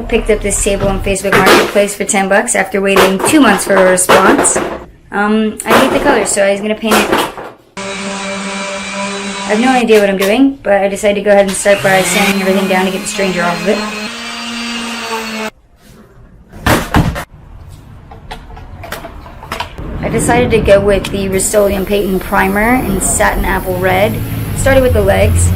picked up this table on Facebook Marketplace for 10 bucks after waiting 2 months for a response. I hate the color, so I was going to paint it. I have no idea what I'm doing, but I decided to go ahead and start by sanding everything down to get the stranger off of it. I decided to go with the Rust-Oleum Paint Primer in Satin Apple Red. Started with the legs.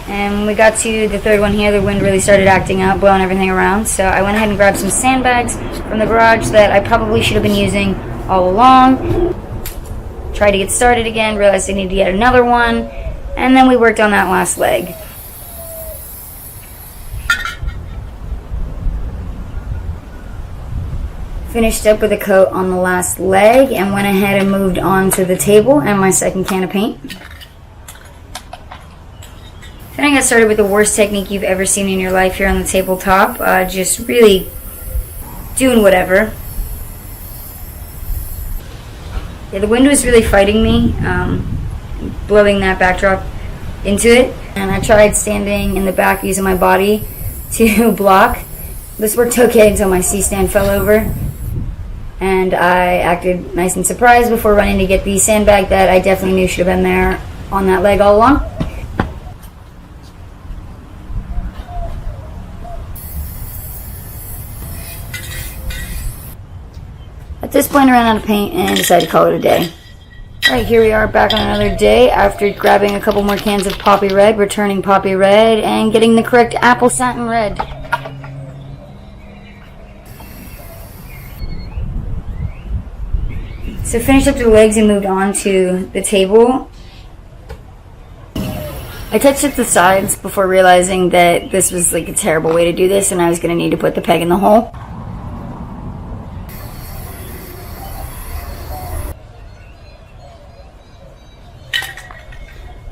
And when we got to the third one here, the wind really started acting up, blowing everything around. So I went ahead and grabbed some sandbags from the garage that I probably should have been using all along. Tried to get started again, realized I needed to get another one, and then we worked on that last leg. Finished up with a coat on the last leg and went ahead and moved on to the table and my second can of paint. Then I got started with the worst technique you've ever seen in your life here on the tabletop. Just really doing whatever. Yeah, the wind was really fighting me, blowing that backdrop into it. And I tried standing in the back using my body to block. This worked okay until my C-stand fell over. And I acted nice and surprised before running to get the sandbag that I definitely knew should have been there on that leg all along. At this point I ran out of paint and decided to call it a day. Alright, here we are back on another day after grabbing a couple more cans of Poppy Red, returning Poppy Red, and getting the correct Apple Satin Red. So finished up the legs and moved on to the table. I touched up the sides before realizing that this was like a terrible way to do this and I was going to need to put the peg in the hole.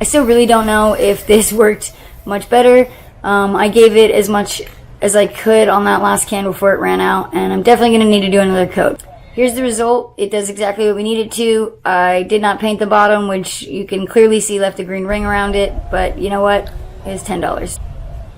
I still really don't know if this worked much better. I gave it as much as I could on that last can before it ran out, and I'm definitely going to need to do another coat. Here's the result. It does exactly what we need it to. I did not paint the bottom, which you can clearly see left a green ring around it, but you know what? It's $10.